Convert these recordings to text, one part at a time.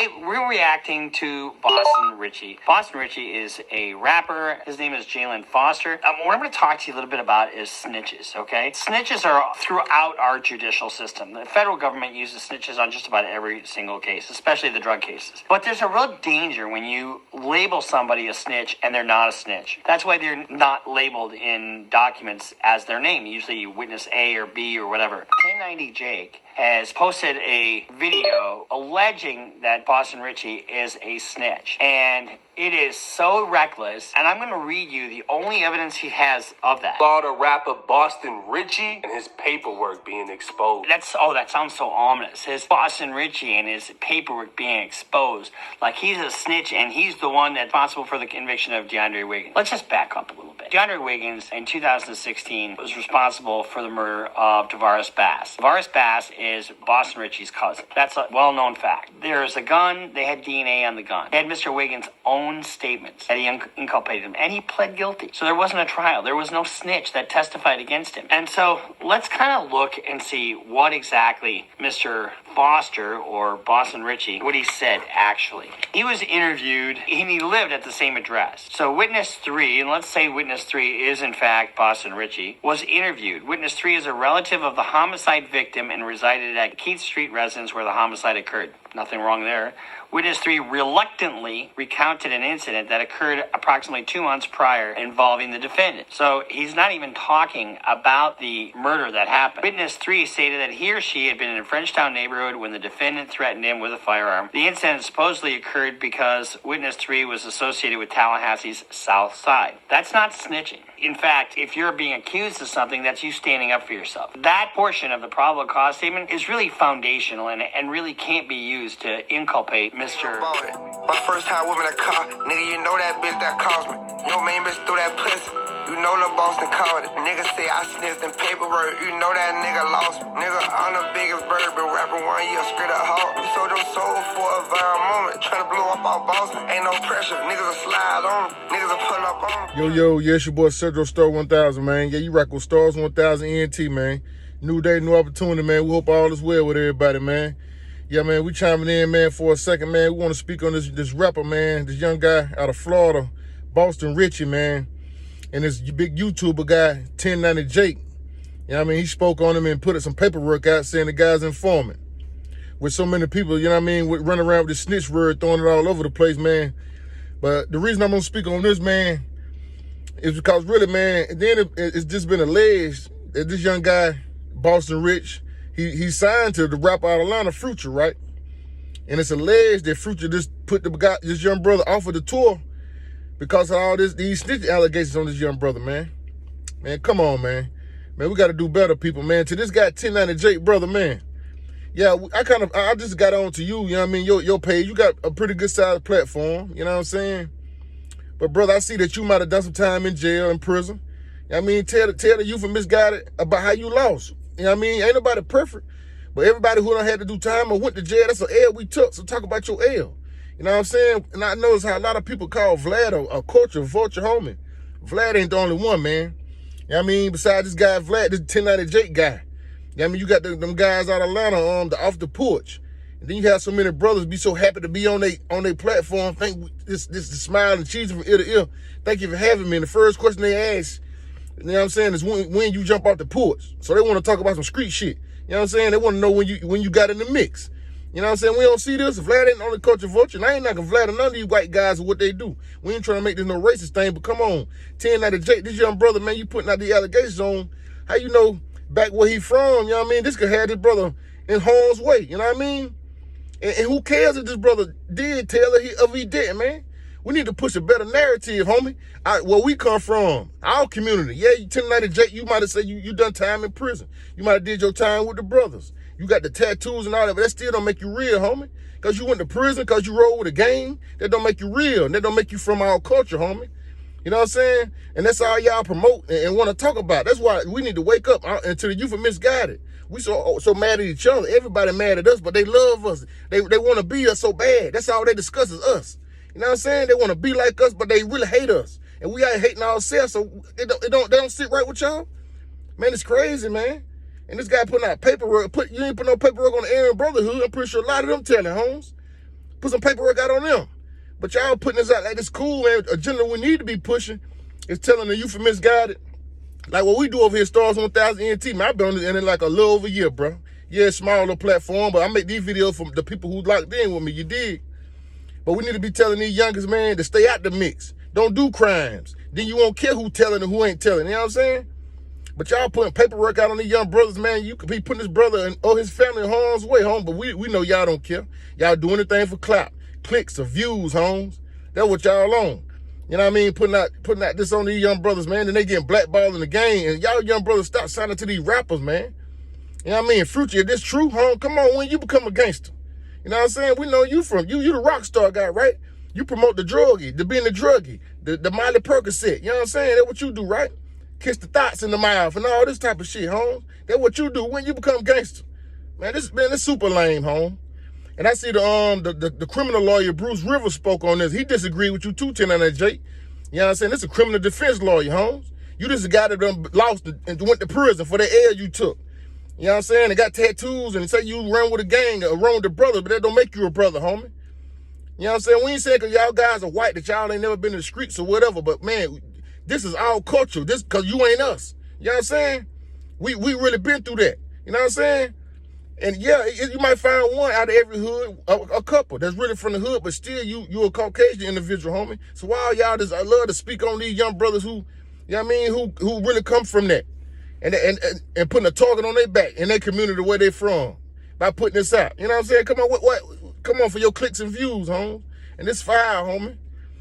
Today, we're reacting to Boston Richey. Boston Richey is a rapper. His name is Jalen Foster. What I'm going to talk to you a little bit about is snitches, okay? Snitches are throughout our judicial system. The federal government uses snitches on just about every single case, especially the drug cases. But there's a real danger when you label somebody a snitch and they're not a snitch. That's why they're not labeled in documents as their name. Usually witness A or B or whatever. 1090 Jake has posted a video alleging that Boston Richey is a snitch. And it is so reckless, and I'm going to read you the only evidence he has of that. Florida rapper Boston Richey and his paperwork being exposed. That sounds so ominous. His Boston Richey and his paperwork being exposed. Like he's a snitch and he's the one that's responsible for the conviction of DeAndre Wiggins. Let's just back up a little bit. DeAndre Wiggins in 2016 was responsible for the murder of Tavares Bass. Tavares Bass is Boston Richey's cousin. That's a well-known fact. There's a gun. They had DNA on the gun. They had Mr. Wiggins' own statements that he inculpated him, and he pled guilty. So there wasn't a trial. There was no snitch that testified against him. And so let's kind of look and see what exactly Mr. Foster or Boston Richey, what he said actually. He was interviewed and he lived at the same address. So witness 3, and let's say witness 3 is in fact Boston Richey, was interviewed. Witness 3 is a relative of the homicide victim and resided at Keith Street residence where the homicide occurred. Nothing wrong there. Witness 3 reluctantly recounted an incident that occurred approximately 2 months prior involving the defendant. So he's not even talking about the murder that happened. Witness 3 stated that he or she had been in a Frenchtown neighborhood when the defendant threatened him with a firearm. The incident supposedly occurred because Witness 3 was associated with Tallahassee's South Side. That's not snitching. In fact, if you're being accused of something, that's you standing up for yourself. That portion of the probable cause statement is really foundational and really can't be used to inculpate Mr. My first time with a car, nigga, you know that bitch that caused me. Your main bitch threw that pussy. You know the Boston called it. Nigga say I sniffed in paperwork. You know that nigga lost me. Nigga, I'm the biggest bourbon rapper 1 year straight up hawk. We sold them soul for a viral moment. Tryna blow up our Boston. Ain't no pressure. Niggas will slide on them. Niggas will pull up on them. Yeah, it's your boy Cedro Star 1000, man. Yeah, you rock with Stars 1000 ENT, man. New day, new opportunity, man. We hope all is well with everybody, man. Yeah, man, we chiming in, man, for a second, man. We want to speak on this rapper, man, this young guy out of Florida, Boston Richey, man, and this big YouTuber guy, 1090 Jake. You know what I mean? He spoke on him and put some paperwork out saying the guy's informant. With so many people, you know what I mean, running around with this snitch word, throwing it all over the place, man. But the reason I'm going to speak on this, man, is because really, man, then it's just been alleged that this young guy, Boston Rich, he signed to the rapper out of Atlanta, Future, right? And it's alleged that Future just put this young brother off of the tour because of all these snitch allegations on this young brother, man. Man, come on, man. Man, we got to do better, people, man. To this guy, 1090 Jake, brother, man. Yeah, I just got on to you, you know what I mean, your page. You got a pretty good sized platform, you know what I'm saying? But, brother, I see that you might have done some time in jail, in prison. You know what I mean? Tell the youth and misguided about how you lost. You know what I mean? Ain't nobody perfect. But everybody who done had to do time or went to jail, that's an L we took. So talk about your L. You know what I'm saying? And I notice how a lot of people call Vlad a culture vulture homie. Vlad ain't the only one, man. You know what I mean? Besides this guy, Vlad, this 1090 Jake guy. You know what I mean? You got them guys out of Atlanta off the porch. And then you have so many brothers be so happy to be on their platform. This smile and cheese from ear to ear. Thank you for having me. And the first question they ask, you know what I'm saying, is when you jump off the porch. So they want to talk about some street shit. You know what I'm saying? They want to know when you got in the mix. You know what I'm saying? We don't see this. Vlad ain't on the culture vulture. And I ain't knocking Vlad or none of these white guys or what they do. We ain't trying to make this no racist thing, but come on. 1090 Jake, this young brother, man, you putting out the allegations on. How you know back where he from, you know what I mean? This could have this brother in harm's way, you know what I mean? And who cares if this brother did tell if he didn't, man? We need to push a better narrative, homie. Where we come from, our community. Yeah, you 1090 Jake, you might have said you done time in prison. You might have did your time with the brothers. You got the tattoos and all that, but that still don't make you real, homie. Because you went to prison, because you rolled with a gang, that don't make you real. And that don't make you from our culture, homie. You know what I'm saying? And that's all y'all promote and want to talk about. That's why we need to wake up and to the youth are misguided. We so mad at each other. Everybody mad at us, but they love us. They want to be us so bad. That's all they discuss is us. You know what I'm saying? They want to be like us, but they really hate us. And we ain't hating ourselves, so they don't sit right with y'all. Man, it's crazy, man. And this guy putting out paperwork. You ain't put no paperwork on the Aaron Brotherhood. I'm pretty sure a lot of them telling, Holmes. Put some paperwork out on them. But y'all putting this out like this cool, man. Agenda we need to be pushing is telling the youth misguided. Like what we do over here, Stars 1000 ENT, man, I've been on this internet like a little over a year, bro. Yeah, it's small little platform, but I make these videos for the people who locked in with me, you dig? But we need to be telling these youngest, man, to stay out the mix. Don't do crimes. Then you won't care who telling and who ain't telling, you know what I'm saying? But y'all putting paperwork out on these young brothers, man. You could be putting his brother or his family in harm's way, home. But we know y'all don't care. Y'all doing anything for clout, clicks, or views, homes. That's what y'all on. You know what I mean? Putting out this on these young brothers, man. And they getting blackballed in the game. And y'all young brothers stop signing to these rappers, man. You know what I mean? Future, if this true, home, come on, when you become a gangster. You know what I'm saying? We know you from, you the rock star guy, right? You promote the druggie, the being the druggie, the Miley Percocet. You know what I'm saying? That's what you do, right? Kiss the thoughts in the mouth and all this type of shit, home. That's what you do when you become gangster. Man, this super lame, home. And I see the criminal lawyer, Bruce Rivers, spoke on this. He disagreed with you too, 10 Jake. You know what I'm saying? This is a criminal defense lawyer, Holmes. You just a guy that done lost and went to prison for the L you took. You know what I'm saying? And got tattoos and say you run with a gang or run with a brother, but that don't make you a brother, homie. You know what I'm saying? We ain't saying because y'all guys are white that y'all ain't never been in the streets or whatever, but man, this is our culture. This because you ain't us. You know what I'm saying? We really been through that. You know what I'm saying? And yeah, you might find one out of every hood, a couple that's really from the hood, but still you a Caucasian individual, homie. So why y'all just, I love to speak on these young brothers who, you know what I mean, who really come from that. And putting a target on their back in their community where they from by putting this out. You know what I'm saying? Come on, what? Come on for your clicks and views, homie. And this fire, homie.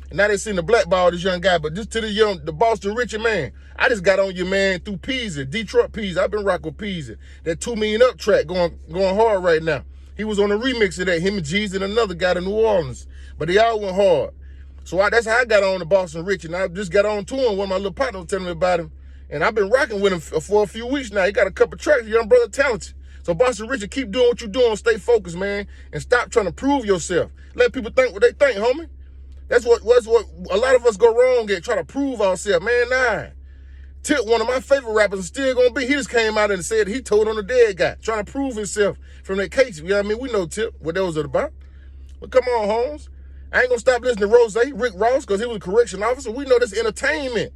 And now they seen the blackball this young guy, but just to the Boston Richey, man. I just got on you, man, through Peasy, Detroit Peasy. I've been rocking with Peasy. That 2 Million Up track going hard right now. He was on a remix of that, him and G's and another guy in New Orleans. But they all went hard. So that's how I got on to Boston Richey. And I just got on to him. One of my little partners was telling me about him. And I've been rocking with him for a few weeks now. He got a couple tracks, young brother talented. So Boston Richey, keep doing what you're doing. Stay focused, man. And stop trying to prove yourself. Let people think what they think, homie. That's what a lot of us go wrong at, try to prove ourselves. Man, nah. Tip, one of my favorite rappers, is still gonna be. He just came out and said he told on the dead guy, trying to prove himself from that case. You know what I mean? We know Tip, what that was about. But come on, Holmes. I ain't gonna stop listening to Rose, Rick Ross, because he was a correction officer. We know this entertainment.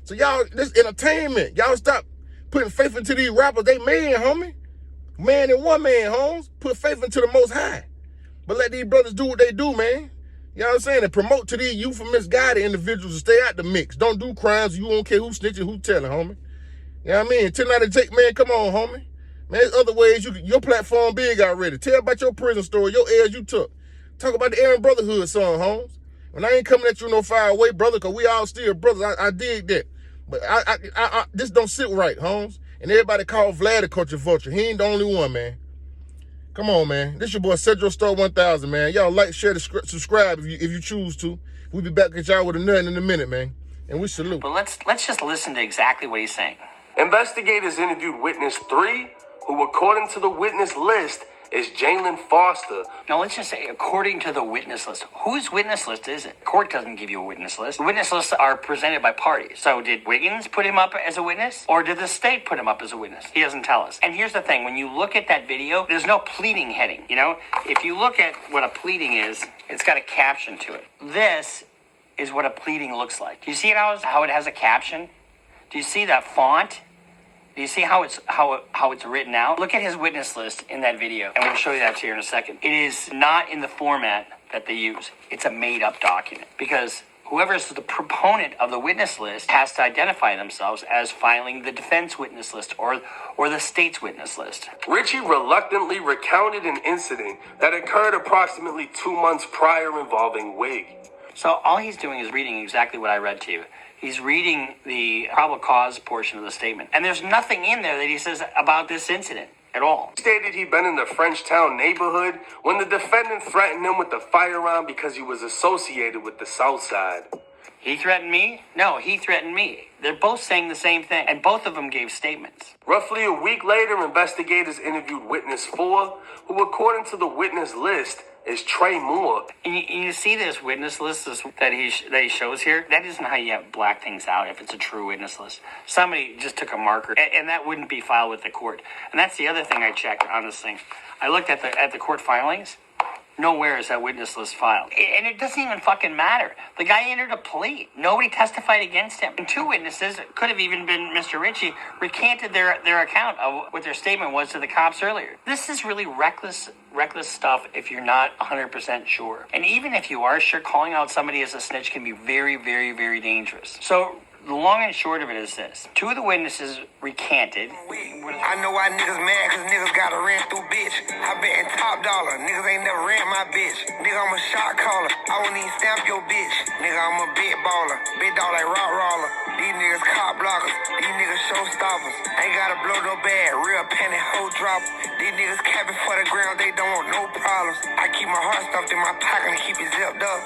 So y'all, this entertainment. Y'all stop putting faith into these rappers. They man, homie. Man and one man, Holmes. Put faith into the Most High. But let these brothers do what they do, man. You know what I'm saying? And promote to these youth and misguided individuals to stay out the mix. Don't do crimes. You won't care who snitching, who telling, homie. You know what I mean? 10 Jake, man, come on, homie. Man, there's other ways your platform big already. Tell about your prison story, your L's you took. Talk about the Aaron Brotherhood song, Holmes. And I ain't coming at you no far away, brother, because we all still brothers. I dig that. But this don't sit right, Holmes. And everybody call Vlad a culture vulture. He ain't the only one, man. Come on, man. This your boy, Cedro Star 1000, man. Y'all like, share, subscribe if you choose to. We'll be back at y'all with a nuttin' in a minute, man. And we salute. But let's just listen to exactly what he's saying. Investigators interviewed witness 3, who, according to the witness list, is Jalen Foster. Now, let's just say, according to the witness list, whose witness list is it? Court doesn't give you a witness list. Witness lists are presented by parties. So did Wiggins put him up as a witness? Or did the state put him up as a witness? He doesn't tell us. And here's the thing. When you look at that video, there's no pleading heading. You know, if you look at what a pleading is, it's got a caption to it. This is what a pleading looks like. Do you see how it has a caption? Do you see that font? Do you see how it's written out? Look at his witness list in that video, and we'll show you that to you in a second. It is not in the format that they use. It's a made-up document because whoever is the proponent of the witness list has to identify themselves as filing the defense witness list or the state's witness list. Richey reluctantly recounted an incident that occurred approximately 2 months prior involving Wig. So all he's doing is reading exactly what I read to you. He's reading the probable cause portion of the statement. And there's nothing in there that he says about this incident at all. He stated he'd been in the Frenchtown neighborhood when the defendant threatened him with a firearm because he was associated with the South Side. He threatened me? No, he threatened me. They're both saying the same thing, and both of them gave statements. Roughly a week later, investigators interviewed witness 4, who, according to the witness list, is Trey Moore. And you see this witness list that he shows here? That isn't how you black things out if it's a true witness list. Somebody just took a marker, and that wouldn't be filed with the court. And that's the other thing I checked on this thing. I looked at the court filings. Nowhere is that witness list filed. And it doesn't even fucking matter. The guy entered a plea. Nobody testified against him. And 2 witnesses, could have even been Mr. Richey, recanted their account of what their statement was to the cops earlier. This is really reckless stuff if you're not 100% sure. And even if you are sure, calling out somebody as a snitch can be very, very, very dangerous. So the long and short of it is this. 2 of the witnesses recanted. I know why niggas mad, cause niggas gotta rent through bitch. I bet in top dollar, niggas ain't never rent my bitch. Nigga, I'm a shot caller, I won't even stamp your bitch. Nigga, I'm a big baller, big dog like rock roller. These niggas cop blockers, these niggas showstoppers. Ain't gotta blow no bag, real penny hoe dropper. These niggas capping for the ground, they don't want no problems. I keep my heart stuffed in my pocket and keep it zipped up.